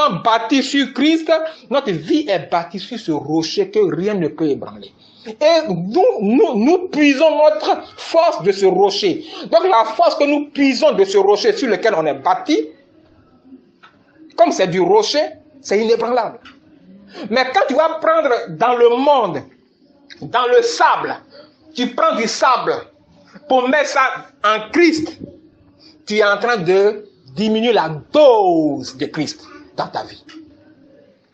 étant bâti sur Christ, notre vie est bâtie sur ce rocher que rien ne peut ébranler. Et nous puisons notre force de ce rocher. Donc la force que nous puisons de ce rocher sur lequel on est bâti, comme c'est du rocher, c'est inébranlable. Mais quand tu vas prendre dans le monde, dans le sable, tu prends du sable pour mettre ça en Christ, tu es en train de diminuer la dose de Christ dans ta vie.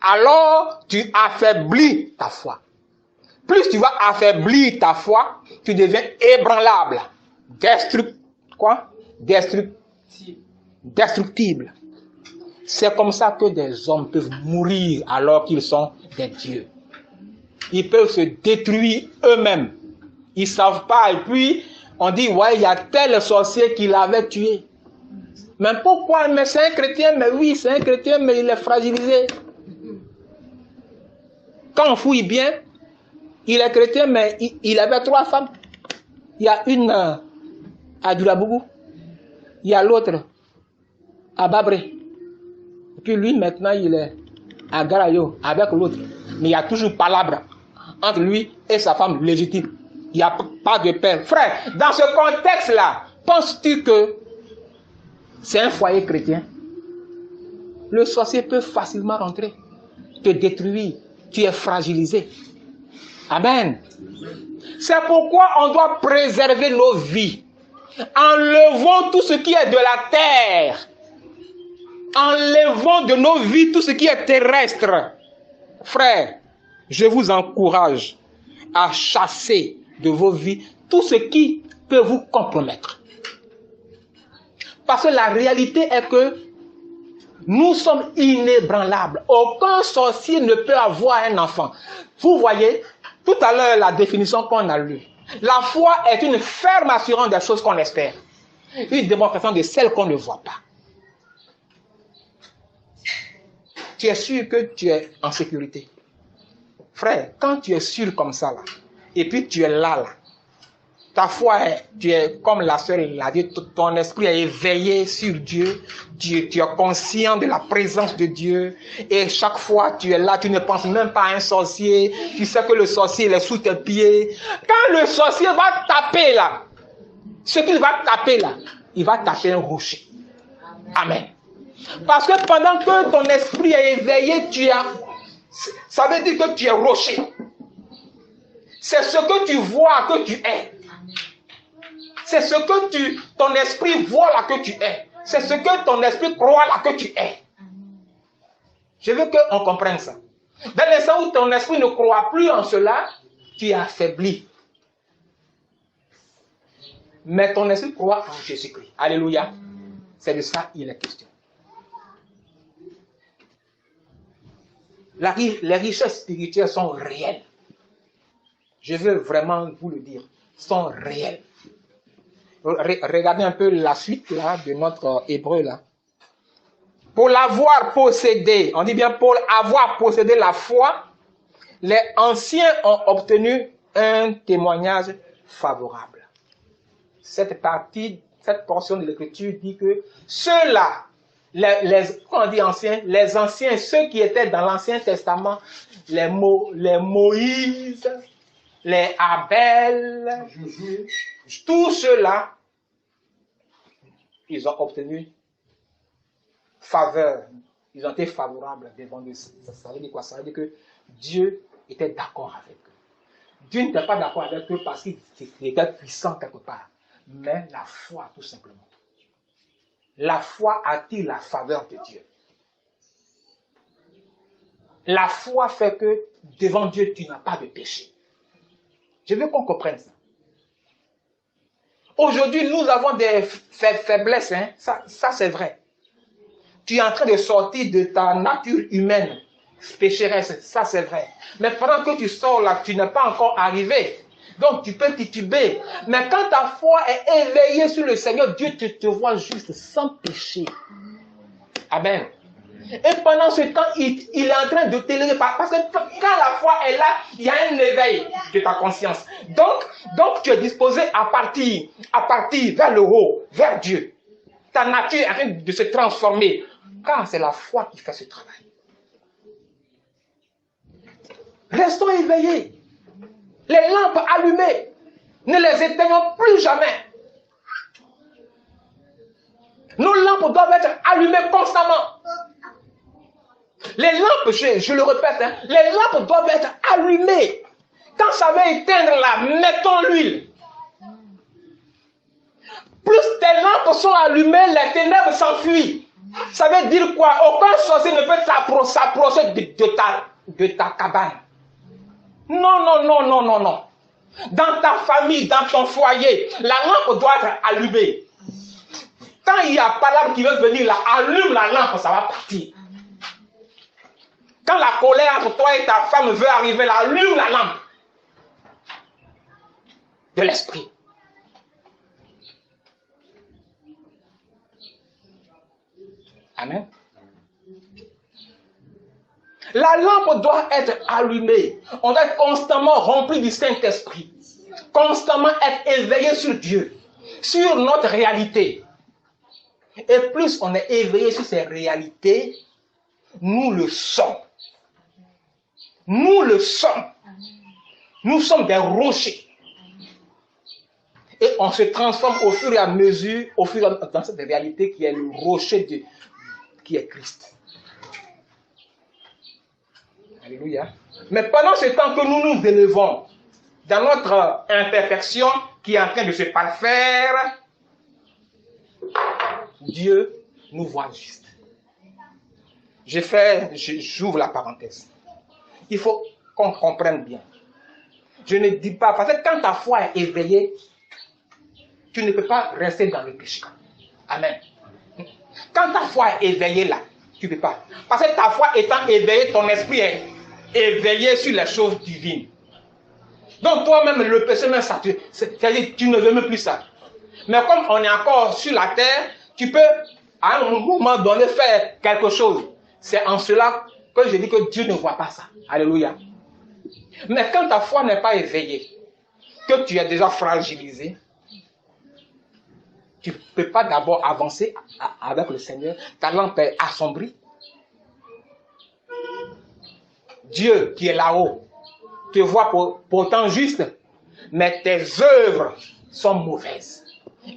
Alors, tu affaiblis ta foi. Plus tu vas affaiblir ta foi, tu deviens ébranlable, destructible. C'est comme ça que des hommes peuvent mourir alors qu'ils sont des dieux. Ils peuvent se détruire eux-mêmes. Ils ne savent pas. Et puis, on dit, ouais, il y a tel sorcier qui l'avait tué. Mais pourquoi? Mais c'est un chrétien. Mais oui, c'est un chrétien, mais il est fragilisé. Quand on fouille bien, il est chrétien, mais il avait 3 femmes. Il y a une à Dulabougou. Il y a l'autre à Babré. Et puis lui, maintenant, il est à Garayo avec l'autre. Mais il y a toujours palabre entre lui et sa femme légitime. Il n'y a pas de père. Frère, dans ce contexte-là, penses-tu que c'est un foyer chrétien? Le sorcier peut facilement rentrer, te détruire. Tu es fragilisé. Amen. C'est pourquoi on doit préserver nos vies. Enlevons tout ce qui est de la terre. Enlevons de nos vies tout ce qui est terrestre. Frère, je vous encourage à chasser de vos vies tout ce qui peut vous compromettre. Parce que la réalité est que nous sommes inébranlables. Aucun sorcier ne peut avoir un enfant. Vous voyez, tout à l'heure, la définition qu'on a lue. La foi est une ferme assurance des choses qu'on espère. Une démonstration de celles qu'on ne voit pas. Tu es sûr que tu es en sécurité. Frère, quand tu es sûr comme ça, là, et puis tu es là, ta foi, tu es comme la sœur l'a dit, ton esprit est éveillé sur Dieu, tu es conscient de la présence de Dieu, et chaque fois tu es là, tu ne penses même pas à un sorcier, tu sais que le sorcier il est sous tes pieds. Quand le sorcier va taper là, ce qu'il va taper là, il va taper un rocher. Amen. Parce que pendant que ton esprit est éveillé, ça veut dire que tu es rocher. C'est ce que tu vois que tu es. C'est ce que ton esprit voit là que tu es. C'est ce que ton esprit croit là que tu es. Je veux qu'on comprenne ça. Dans l'instant où ton esprit ne croit plus en cela, tu es affaibli. Mais ton esprit croit en Jésus-Christ. Alléluia. C'est de ça qu'il est question. Les richesses spirituelles sont réelles. Je veux vraiment vous le dire. Sont réelles. Regardez un peu la suite là, de notre hébreu là. Pour l'avoir possédé, on dit bien pour avoir possédé la foi, les anciens ont obtenu un témoignage favorable. Cette portion de l'écriture dit que ceux-là, quand on dit anciens, les anciens, ceux qui étaient dans l'Ancien Testament, les Moïse, les Abel, tous ceux-là, ils ont obtenu faveur. Ils ont été favorables devant Dieu. Ça veut dire quoi? Ça veut dire que Dieu était d'accord avec eux. Dieu n'était pas d'accord avec eux parce qu'il était puissant quelque part. Mais la foi, tout simplement. La foi attire la faveur de Dieu. La foi fait que devant Dieu, tu n'as pas de péché. Je veux qu'on comprenne ça. Aujourd'hui, nous avons des faiblesses, hein? Ça c'est vrai. Tu es en train de sortir de ta nature humaine, pécheresse, ça c'est vrai. Mais pendant que tu sors là, tu n'es pas encore arrivé. Donc tu peux tituber. Mais quand ta foi est éveillée sur le Seigneur, Dieu te voit juste sans péché. Amen. Et pendant ce temps, il est en train de t'élever. Parce que quand la foi est là, il y a un éveil de ta conscience. Donc tu es disposé à partir vers le haut, vers Dieu. Ta nature est en train de se transformer. Car c'est la foi qui fait ce travail. Restons éveillés. Les lampes allumées, ne les éteignons plus jamais. Nos lampes doivent être allumées constamment. Les lampes, je le répète, hein, les lampes doivent être allumées. Quand ça va éteindre là, mettons l'huile. Plus tes lampes sont allumées, les ténèbres s'enfuient. Ça veut dire quoi? Aucun sorcier ne peut s'approcher de ta cabane. Non, non, non, non, non, non. Dans ta famille, dans ton foyer, la lampe doit être allumée. Quand il y a palabre qui veut venir là, allume la lampe, ça va partir. Quand la colère entre toi et ta femme veut arriver là, allume la lampe de l'esprit. Amen. La lampe doit être allumée. On doit être constamment rempli du Saint-Esprit. Constamment être éveillé sur Dieu, sur notre réalité. Et plus on est éveillé sur ces réalités, nous le sommes. Nous le sommes. Nous sommes des rochers. Et on se transforme au fur et à mesure, dans cette réalité qui est le rocher qui est Christ. Alléluia. Mais pendant ce temps que nous nous élevons dans notre imperfection qui est en train de se parfaire, Dieu nous voit juste. J'ouvre la parenthèse. Il faut qu'on comprenne bien. Je ne dis pas, parce que quand ta foi est éveillée, tu ne peux pas rester dans le péché. Amen. Quand ta foi est éveillée là, tu ne peux pas. Parce que ta foi étant éveillée, ton esprit est éveillé sur les choses divines. Donc toi-même, le péché, même ça, c'est-à-dire tu ne veux même plus ça. Mais comme on est encore sur la terre, tu peux à un moment donné faire quelque chose. C'est en cela que je dis que Dieu ne voit pas ça. Alléluia. Mais quand ta foi n'est pas éveillée, que tu es déjà fragilisé, tu ne peux pas d'abord avancer avec le Seigneur. Ta lampe est assombrie. Dieu qui est là-haut te voit pourtant juste, mais tes œuvres sont mauvaises.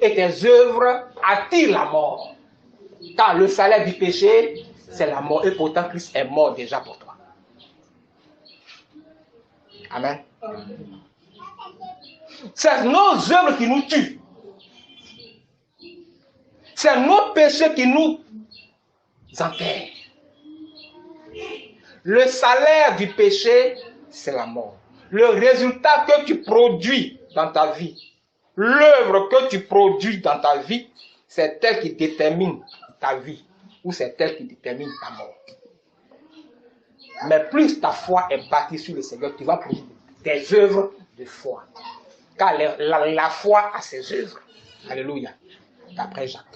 Et tes œuvres attirent la mort. Car le salaire du péché, c'est la mort. Et pourtant, Christ est mort déjà pour toi. Amen. C'est nos œuvres qui nous tuent. C'est nos péchés qui nous enterrent. Le salaire du péché, c'est la mort. Le résultat que tu produis dans ta vie, l'œuvre que tu produis dans ta vie, c'est elle qui détermine ta vie ou c'est elle qui détermine ta mort. Mais plus ta foi est bâtie sur le Seigneur, tu vas produire des œuvres de foi. Car la foi a ses œuvres. Alléluia. D'après Jacques.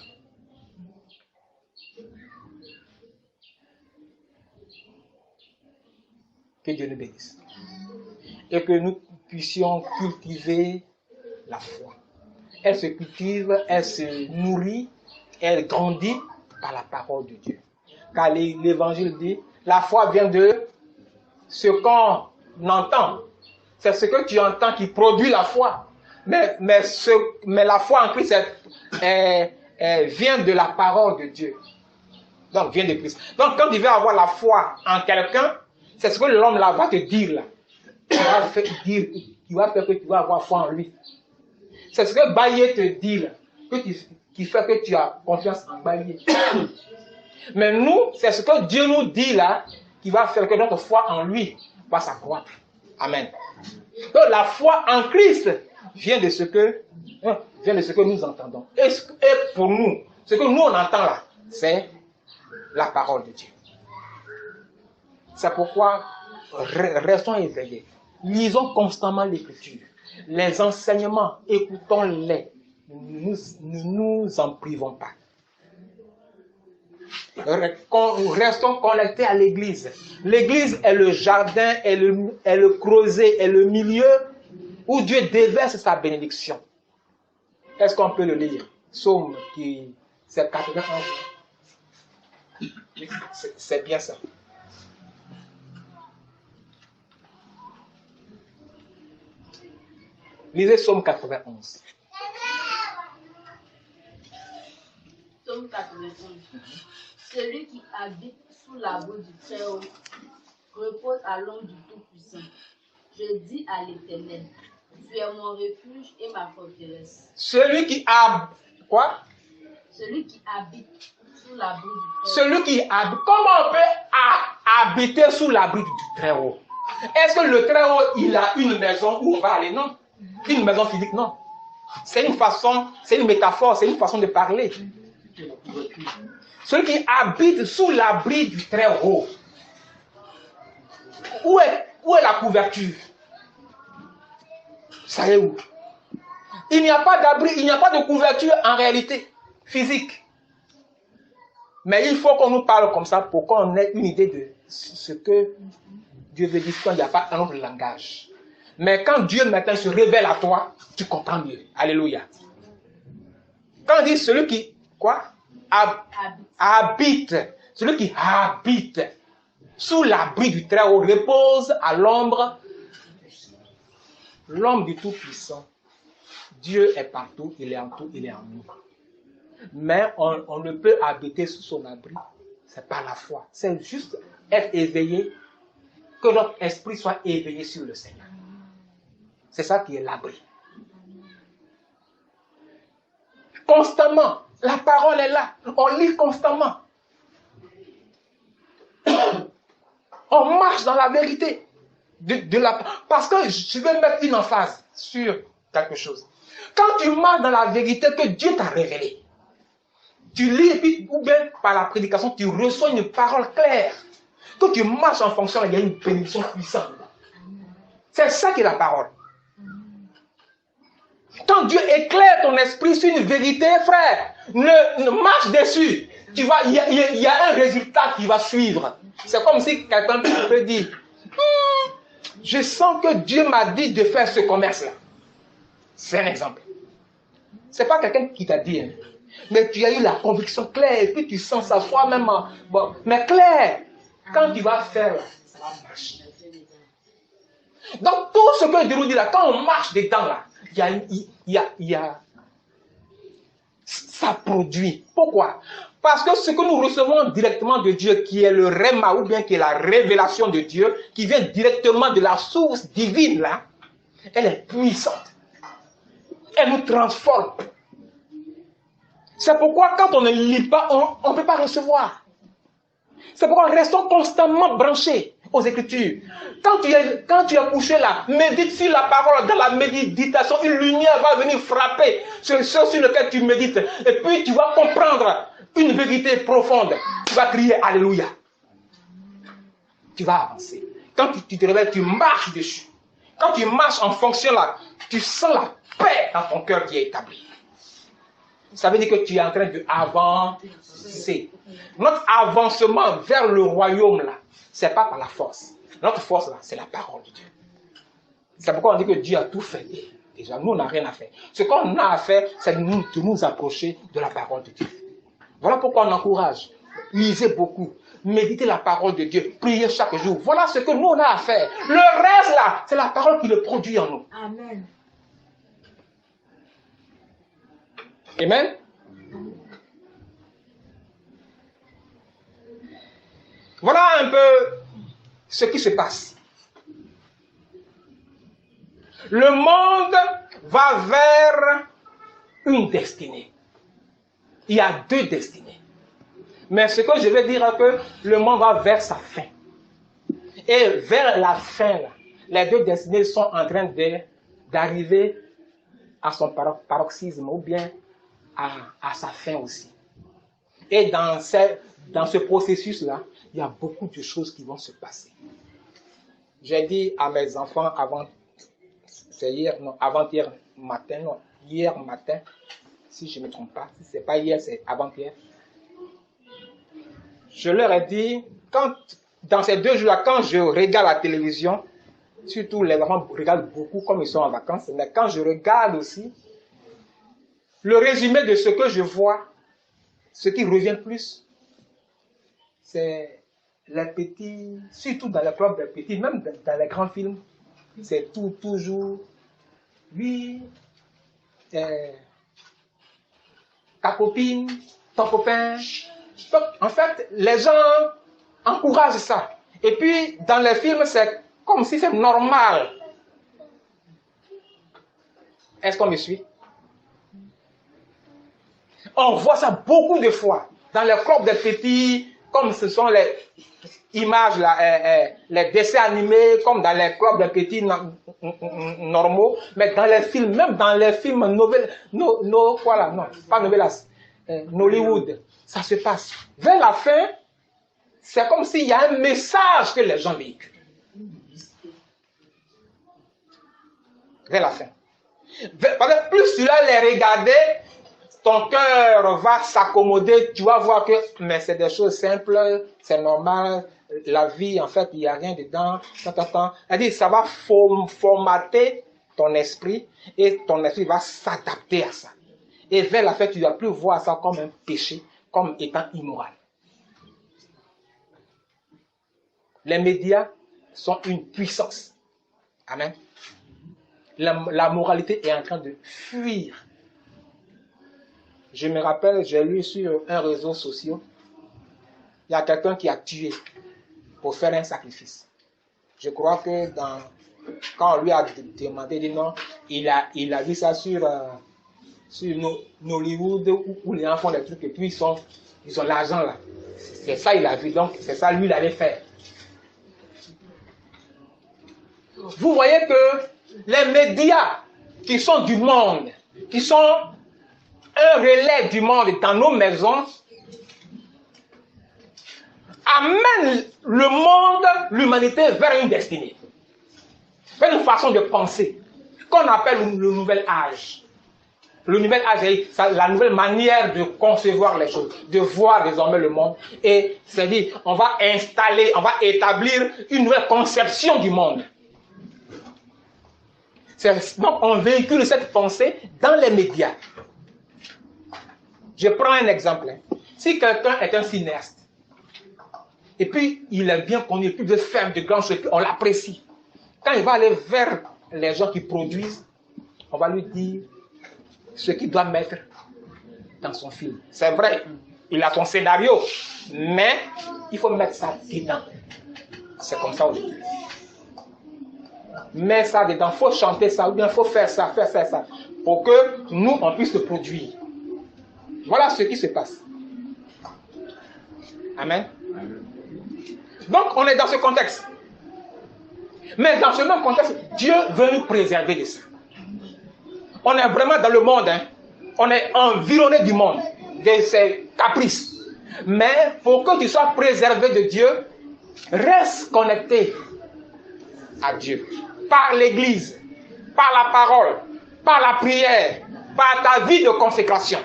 Que Dieu nous bénisse. Et que nous puissions cultiver la foi. Elle se cultive, elle se nourrit, elle grandit par la parole de Dieu. Car l'évangile dit, la foi vient de ce qu'on entend. C'est ce que tu entends qui produit la foi. Mais la foi en Christ vient de la parole de Dieu. Donc, vient de Christ. Donc, quand tu veux avoir la foi en quelqu'un, c'est ce que l'homme là va te dire là. Il va faire que tu vas avoir foi en lui. C'est ce que Baye te dit là, qui fait que tu as confiance en Baye. Mais nous, c'est ce que Dieu nous dit là, qui va faire que notre foi en lui va s'accroître. Amen. Donc la foi en Christ vient de ce que nous entendons. Et pour nous, ce que nous on entend là, c'est la parole de Dieu. C'est pourquoi restons éveillés. Lisons constamment l'Écriture. Les enseignements, écoutons-les. Ne nous en privons pas. Restons connectés à l'Église. L'Église est le jardin, est le creuset, est le milieu où Dieu déverse sa bénédiction. Est-ce qu'on peut le lire? Psaume c'est 91. C'est bien ça. Lisez Psaume 91. Psaume 91. Celui qui habite sous l'abri du Très-Haut repose à l'ombre du Tout-Puissant. Je dis à l'Éternel, tu es mon refuge et ma forteresse. Celui qui a quoi? Celui qui habite sous l'abri du Très-Haut. Celui qui habite. Comment on peut habiter sous l'abri du Très-Haut? Est-ce que le Très-Haut, il a une maison où on va aller? Non. Une maison physique, non. C'est une façon, c'est une métaphore, c'est une façon de parler. Celui qui habite sous l'abri du Très-Haut. Où est la couverture? Ça est où? Il n'y a pas d'abri, il n'y a pas de couverture en réalité physique. Mais il faut qu'on nous parle comme ça pour qu'on ait une idée de ce que Dieu veut dire quand il n'y a pas un autre langage. Mais quand Dieu maintenant se révèle à toi, tu comprends mieux. Alléluia. Quand on dit celui qui, quoi? Habite. Celui qui habite sous l'abri du Très-Haut repose à l'ombre du Tout-Puissant. Dieu est partout, il est en tout, il est en nous. Mais on ne peut habiter sous son abri, c'est par la foi. C'est juste être éveillé, que notre esprit soit éveillé sur le Seigneur. C'est ça qui est l'abri. Constamment, la parole est là, on lit constamment. On marche dans la vérité. Parce que je vais mettre une emphase sur quelque chose. Quand tu marches dans la vérité que Dieu t'a révélée, tu lis et puis, ou bien par la prédication, tu reçois une parole claire. Quand tu marches en fonction, il y a une bénédiction puissante. C'est ça qui est la parole. Quand Dieu éclaire ton esprit sur une vérité, frère, ne marche dessus. Il y a un résultat qui va suivre. C'est comme si quelqu'un peut dire, je sens que Dieu m'a dit de faire ce commerce-là. C'est un exemple. Ce n'est pas quelqu'un qui t'a dit, hein. Mais tu as eu la conviction claire et puis tu sens ça soi-même. Bon, mais clair, quand tu vas faire, ça va marcher. Donc tout ce que Dieu nous dit là, quand on marche dedans là, ça produit. Pourquoi? Parce que ce que nous recevons directement de Dieu, qui est le réma, ou bien qui est la révélation de Dieu, qui vient directement de la source divine là, elle est puissante. Elle nous transforme. C'est pourquoi quand on ne lit pas, on ne peut pas recevoir. C'est pourquoi restons constamment branchés aux Écritures. Quand tu es couché là, médite sur la parole. Dans la méditation, une lumière va venir frapper sur ce sur lequel tu médites. Et puis tu vas comprendre une vérité profonde. Tu vas crier Alléluia. Tu vas avancer. Quand tu te réveilles, tu marches dessus. Quand tu marches en fonction là, tu sens la paix dans ton cœur qui est établie. Ça veut dire que tu es en train d'avancer. Notre avancement vers le royaume, là, ce n'est pas par la force. Notre force, là, c'est la parole de Dieu. C'est pourquoi on dit que Dieu a tout fait. Déjà, nous, on n'a rien à faire. Ce qu'on a à faire, c'est de nous approcher de la parole de Dieu. Voilà pourquoi on encourage. Lisez beaucoup. Méditez la parole de Dieu. Priez chaque jour. Voilà ce que nous, on a à faire. Le reste, là, c'est la parole qui le produit en nous. Amen. Amen. Voilà un peu ce qui se passe. Le monde va vers une destinée. Il y a deux destinées. Mais ce que je veux dire est que le monde va vers sa fin. Et vers la fin, là, les deux destinées sont en train d'arriver à son paroxysme ou bien à sa fin aussi. Et dans ce processus-là, il y a beaucoup de choses qui vont se passer. J'ai dit à mes enfants hier matin, si je ne me trompe pas, si ce n'est pas hier, c'est avant-hier. Je leur ai dit, dans ces 2 jours-là, quand je regarde la télévision, surtout les enfants regardent beaucoup comme ils sont en vacances, mais quand je regarde aussi, le résumé de ce que je vois, ce qui revient plus, c'est les petits, surtout dans les clubs des petits, même dans les grands films, c'est toujours, oui, ta copine, ton copain. Donc, en fait, les gens encouragent ça. Et puis, dans les films, c'est comme si c'est normal. Est-ce qu'on me suit? On voit ça beaucoup de fois. Dans les clubs des petits, comme ce sont les images, là, les dessins animés, comme dans les clubs des petits normaux, mais dans les films, même dans les films Nollywood, ça se passe. Vers la fin, c'est comme s'il y a un message que les gens véhiculent. Vers la fin. Parce que plus tu vas les regarder, ton cœur va s'accommoder, tu vas voir que mais c'est des choses simples, c'est normal, la vie, en fait, il n'y a rien dedans. C'est-à-dire, ça va formater ton esprit et ton esprit va s'adapter à ça. Et vers la fin, tu ne vas plus voir ça comme un péché, comme étant immoral. Les médias sont une puissance. Amen. La moralité est en train de fuir. Je me rappelle, j'ai lu sur un réseau social, il y a quelqu'un qui a tué pour faire un sacrifice. Je crois que quand on lui a demandé, il dit non, il a vu ça sur Nollywood où les gens font des trucs et puis ils ont l'argent là. C'est ça il a vu, donc c'est ça lui il allait faire. Vous voyez que les médias qui sont du monde, qui sont un relais du monde dans nos maisons, amènent le monde, l'humanité vers une destinée, vers une façon de penser, qu'on appelle le nouvel âge. Le nouvel âge, c'est la nouvelle manière de concevoir les choses, de voir désormais le monde. Et c'est-à-dire, on va établir une nouvelle conception du monde. Donc, on véhicule cette pensée dans les médias. Je prends un exemple. Si quelqu'un est un cinéaste, et puis il est bien connu, et puis il veut faire de grands choses, on l'apprécie. Quand il va aller vers les gens qui produisent, on va lui dire ce qu'il doit mettre dans son film. C'est vrai, il a son scénario, mais il faut mettre ça dedans. C'est comme ça aujourd'hui. Mets ça dedans, il faut chanter ça, ou bien il faut faire ça, pour que nous, on puisse le produire. Voilà ce qui se passe. Amen. Donc, on est dans ce contexte. Mais dans ce même contexte, Dieu veut nous préserver de ça. On est vraiment dans le monde. Hein. On est environné du monde, de ses caprices. Mais pour que tu sois préservé de Dieu, reste connecté à Dieu. Par l'église, par la parole, par la prière, par ta vie de consécration.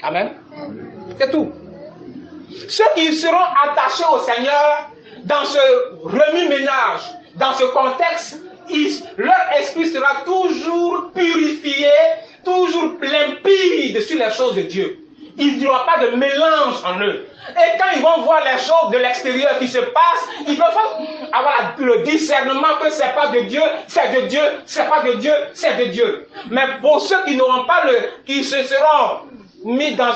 Amen. C'est tout. Ceux qui seront attachés au Seigneur dans ce remue-ménage, dans ce contexte, leur esprit sera toujours purifié, toujours limpide sur les choses de Dieu. Il n'y aura pas de mélange en eux. Et quand ils vont voir les choses de l'extérieur qui se passent, ils peuvent avoir le discernement que c'est pas de Dieu, c'est de Dieu, c'est pas de Dieu, c'est de Dieu. Mais pour ceux qui n'auront pas qui se seront mis dans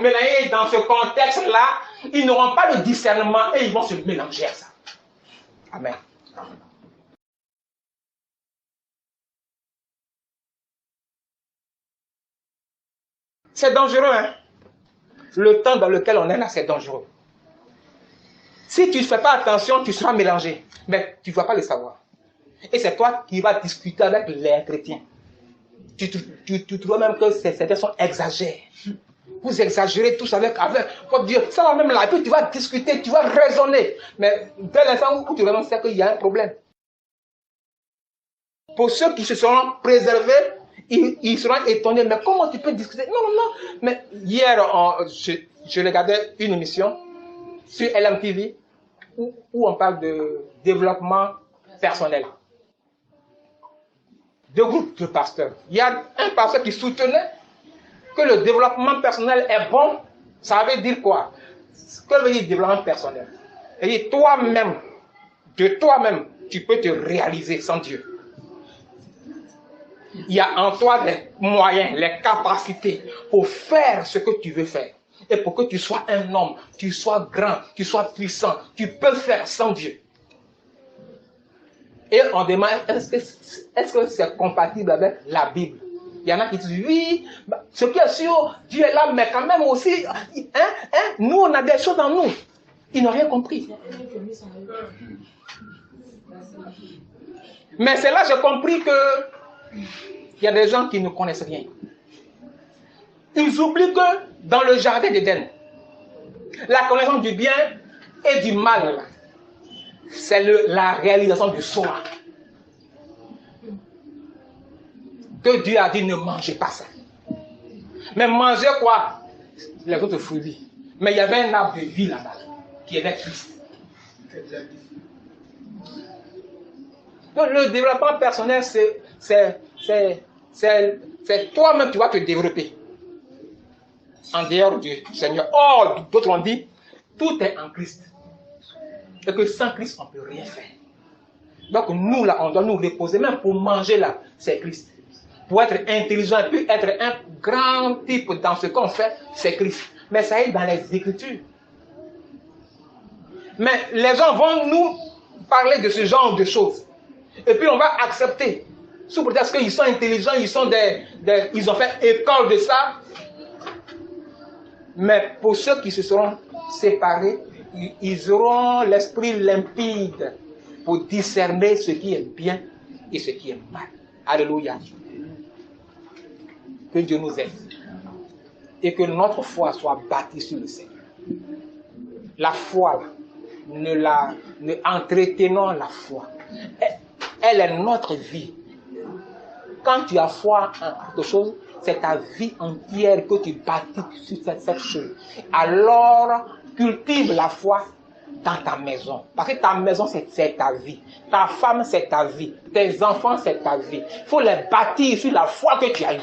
mélangés dans ce contexte-là, ils n'auront pas le discernement et ils vont se mélanger à ça. Amen. C'est dangereux, hein? Le temps dans lequel on est là, c'est dangereux. Si tu ne fais pas attention, tu seras mélangé. Mais tu ne vas pas le savoir. Et c'est toi qui vas discuter avec les chrétiens. Tu trouves même que certains sont exagérés. Vous exagérez tous avec votre Dieu. Ça va même là. Et puis tu vas discuter, tu vas raisonner. Mais dès l'instant où tu vraiment sais qu'il y a un problème. Pour ceux qui se seront préservés, ils seront étonnés. Mais comment tu peux discuter? Non. Mais hier, je regardais une émission sur LMTV où on parle de développement personnel. Deux groupes de pasteurs. Il y a un pasteur qui soutenait que le développement personnel est bon, ça veut dire quoi? Que veut dire développement personnel? Et toi-même, de toi-même, tu peux te réaliser sans Dieu. Il y a en toi les moyens, les capacités pour faire ce que tu veux faire. Et pour que tu sois un homme, tu sois grand, tu sois puissant, tu peux faire sans Dieu. Et on demande, est-ce que c'est compatible avec la Bible? Il y en a qui disent, oui, ce qui est sûr, Dieu est là, mais quand même aussi, nous on a des choses en nous. Ils n'ont rien compris. Mais c'est là que j'ai compris que il y a des gens qui ne connaissent rien. Ils oublient que dans le jardin d'Éden, la connaissance du bien et du mal, c'est la réalisation du soi. Que Dieu a dit ne mangez pas ça. Mais mangez quoi? Les autres fruits. Mais il y avait un arbre de vie là-bas qui était Christ. Donc le développement personnel, c'est toi-même, tu vas te développer en dehors du Seigneur. Or, d'autres ont dit, tout est en Christ. Et que sans Christ, on ne peut rien faire. Donc nous, là, on doit nous reposer. Même pour manger, là, c'est Christ. Pour être intelligent et puis être un grand type dans ce qu'on fait, c'est Christ. Mais ça est dans les Écritures. Mais les gens vont nous parler de ce genre de choses. Et puis on va accepter. Sous prétexte qu'ils sont intelligents, ils ont fait école de ça. Mais pour ceux qui se seront séparés, ils auront l'esprit limpide pour discerner ce qui est bien et ce qui est mal. Alléluia. Que Dieu nous aide. Et que notre foi soit bâtie sur le Seigneur. La foi, entretenons la foi. Elle est notre vie. Quand tu as foi en quelque chose, c'est ta vie entière que tu bâtis sur cette chose. Alors, cultive la foi dans ta maison. Parce que ta maison, c'est ta vie. Ta femme, c'est ta vie. Tes enfants, c'est ta vie. Il faut les bâtir sur la foi que tu as eue.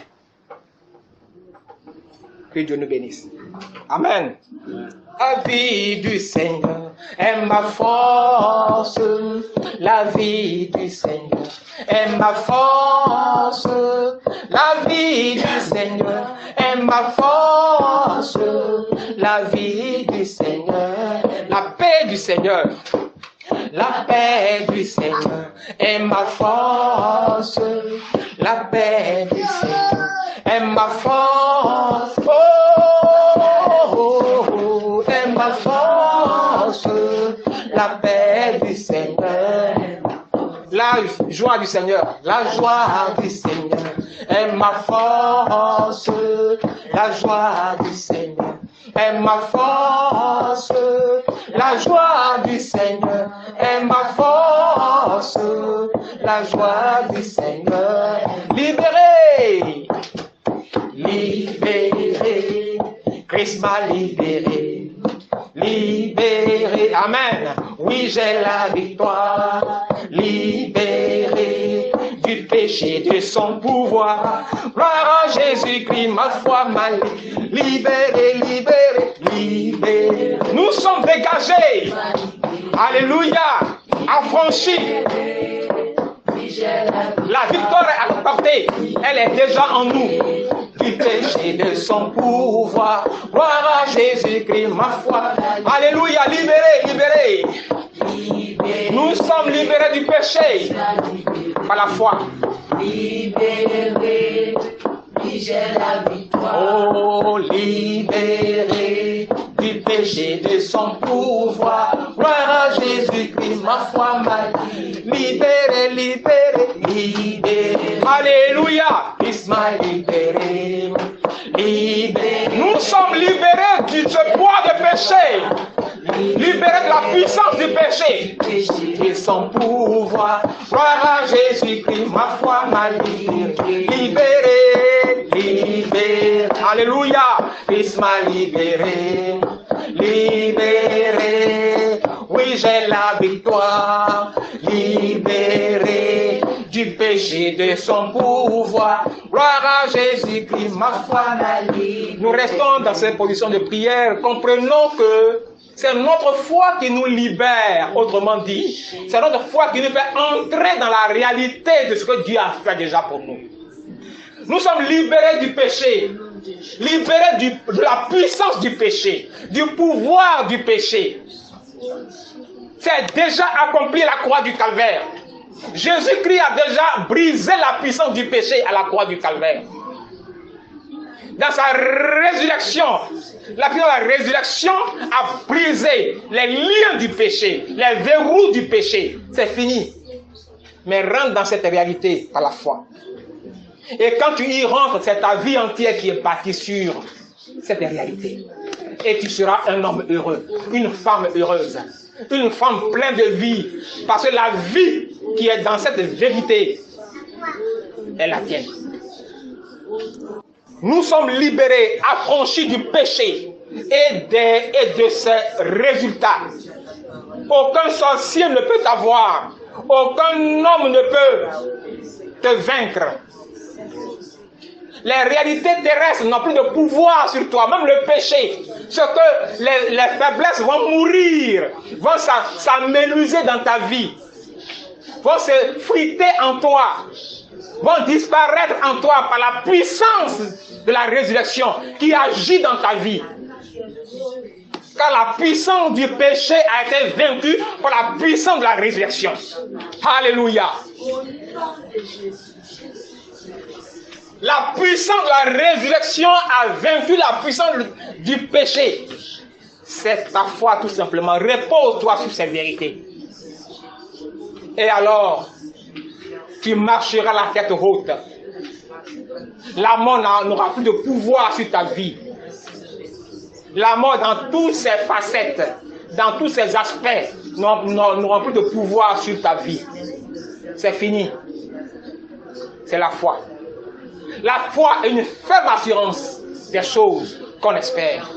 Que Dieu nous bénisse. Amen. La vie du Seigneur est ma force. La vie du Seigneur est ma force. La vie du Seigneur est ma force. La vie du Seigneur, la paix du Seigneur. La paix du Seigneur est ma force. La paix du Seigneur est ma force. Oh, est ma force. La paix du Seigneur. La joie du Seigneur. La joie du Seigneur est ma force. La joie du Seigneur est ma force. La joie du Seigneur est ma force. La joie du Seigneur. Libéré. Libéré. Christ m'a libéré. Libéré. Amen. Oui, j'ai la victoire. Libéré du péché, de son pouvoir. Gloire à Jésus-Christ, ma foi m'a libéré, libéré, libéré. Nous sommes dégagés. Alléluia. Affranchis. La victoire est à portée. Elle est déjà en nous. Du péché, de son pouvoir. Gloire à Jésus-Christ, ma foi. Alléluia. Libéré, libéré. Nous sommes libérés du péché par la foi. Libéré, j'ai la victoire. Oh, libéré du péché, de son pouvoir. Gloire à Jésus-Christ, ma foi m'a libéré, libéré, libéré. Alléluia, Christ m'a libéré, libéré. Nous sommes libérés du poids de péché. Libéré de la puissance du péché et son pouvoir. Gloire à Jésus-Christ, ma foi m'a libéré. Libéré, libéré. Alléluia, Christ m'a libéré. Libéré, oui j'ai la victoire. Libéré du péché, de son pouvoir. Gloire à Jésus-Christ, ma foi. Nous restons dans cette position de prière. Comprenons que c'est notre foi qui nous libère, autrement dit. C'est notre foi qui nous fait entrer dans la réalité de ce que Dieu a fait déjà pour nous. Nous sommes libérés du péché, libérés de la puissance du péché, du pouvoir du péché. C'est déjà accompli à la croix du calvaire. Jésus-Christ a déjà brisé la puissance du péché à la croix du calvaire. Dans sa résurrection, la puissance de la résurrection a brisé les liens du péché, les verrous du péché. C'est fini. Mais rentre dans cette réalité par la foi. Et quand tu y rentres, c'est ta vie entière qui est bâtie sur cette réalité. Et tu seras un homme heureux, une femme heureuse, une femme pleine de vie. Parce que la vie qui est dans cette vérité est la tienne. Nous sommes libérés, affranchis du péché et de ses résultats. Aucun sorcier ne peut t'avoir. Aucun homme ne peut te vaincre. Les réalités terrestres n'ont plus de pouvoir sur toi, même le péché. Ce que les faiblesses vont mourir, vont s'amenuiser dans ta vie, vont se friter en toi, vont disparaître en toi par la puissance de la résurrection qui agit dans ta vie. Car la puissance du péché a été vaincue par la puissance de la résurrection. Alléluia. La puissance de la résurrection a vaincu la puissance du péché. C'est ta foi tout simplement. Repose-toi sur ces vérités. Et alors, tu marcheras la tête haute. La mort n'aura plus de pouvoir sur ta vie. La mort dans toutes ses facettes, dans tous ses aspects, n'aura plus de pouvoir sur ta vie. C'est fini. C'est la foi. La foi est une ferme assurance des choses qu'on espère.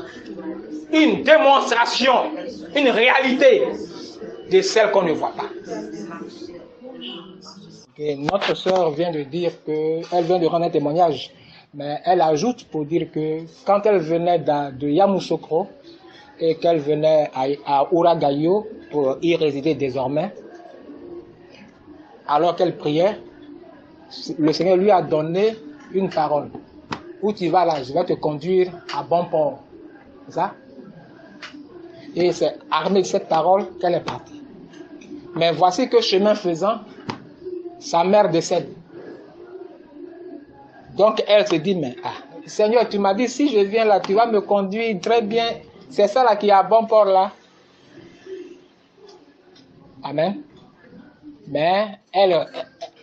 Une démonstration, une réalité de celles qu'on ne voit pas. Et notre sœur vient de dire qu'elle vient de rendre un témoignage, mais elle ajoute pour dire que quand elle venait de Yamoussoukro et qu'elle venait à Ouragayo pour y résider désormais, alors qu'elle priait, le Seigneur lui a donné une parole. Où tu vas là, je vais te conduire à bon port. C'est ça? Et c'est armé de cette parole qu'elle est partie. Mais voici que chemin faisant, sa mère décède. Donc elle se dit, mais Seigneur, tu m'as dit, si je viens là, tu vas me conduire très bien. C'est ça là qui est à bon port là. Amen. Mais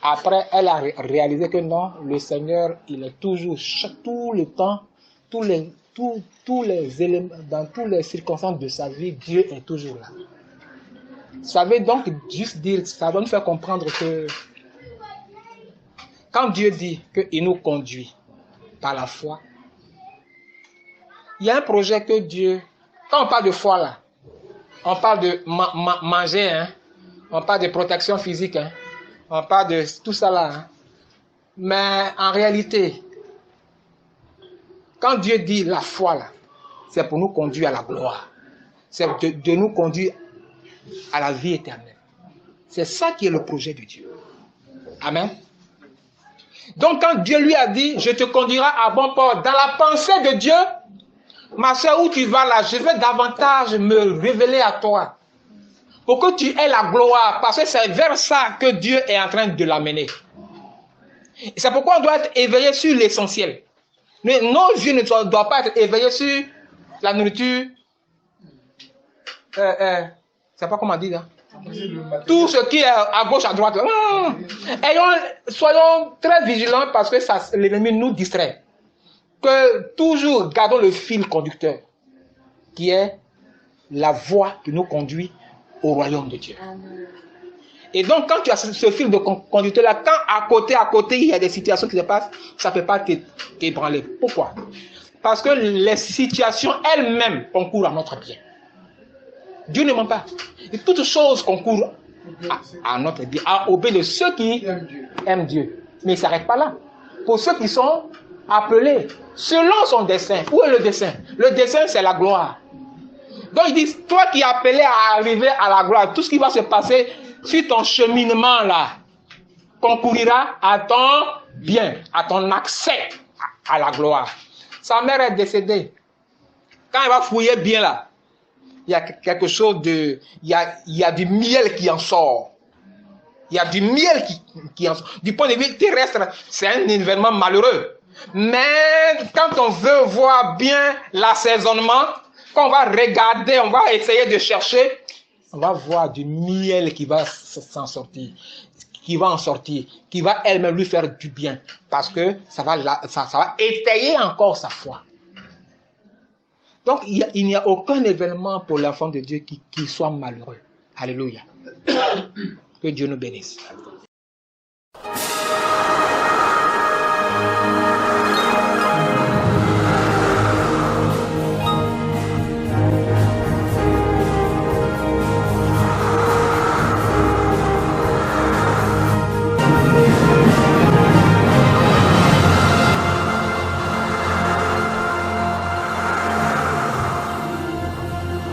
après, elle a réalisé que non, le Seigneur, il est toujours, tout le temps, tous les éléments, dans toutes les circonstances de sa vie, Dieu est toujours là. Ça veut donc juste dire, ça va nous faire comprendre que quand Dieu dit qu'il nous conduit par la foi, il y a un projet que Dieu, quand on parle de foi là, on parle de manger, hein, on parle de protection physique, hein, on parle de tout ça là. Hein. Mais en réalité, quand Dieu dit la foi là, c'est pour nous conduire à la gloire. C'est de nous conduire à la vie éternelle. C'est ça qui est le projet de Dieu. Amen. Donc quand Dieu lui a dit, je te conduirai à bon port, dans la pensée de Dieu, ma soeur, où tu vas là, je vais davantage me révéler à toi. Pour que tu aies la gloire, parce que c'est vers ça que Dieu est en train de l'amener. C'est pourquoi on doit être éveillé sur l'essentiel. Nos yeux ne doivent pas être éveillés sur la nourriture. C'est pas comment on dit là. Tout ce qui est à gauche, à droite. Soyons très vigilants parce que l'ennemi nous distrait. Que toujours gardons le fil conducteur, qui est la voie qui nous conduit au royaume de Dieu. Et donc, quand tu as ce fil de conducteur-là, quand à côté, il y a des situations qui se passent, ça ne peut pas t'ébranler. Pourquoi? Parce que les situations elles-mêmes concourent à notre bien. Dieu ne ment pas. Et toutes choses concourent à notre bien, au bien de ceux qui aime Dieu. Mais il ne s'arrête pas là. Pour ceux qui sont appelés selon son dessein. Où est le dessein? Le dessein, c'est la gloire. Donc ils disent, toi qui es appelé à arriver à la gloire, tout ce qui va se passer sur ton cheminement là, concourira à ton bien, à ton accès à la gloire. Sa mère est décédée. Quand elle va fouiller bien là, il y a quelque chose de... Il y a du miel qui en sort. Il y a du miel qui en sort. Du point de vue terrestre, c'est un événement malheureux. Mais quand on veut voir bien l'assaisonnement, quand on va regarder, on va essayer de chercher, on va voir du miel qui va s'en sortir, qui va en sortir, qui va elle-même lui faire du bien. Parce que ça va étayer encore sa foi. Donc, il n'y a aucun événement pour l'enfant de Dieu qui soit malheureux. Alléluia. Que Dieu nous bénisse.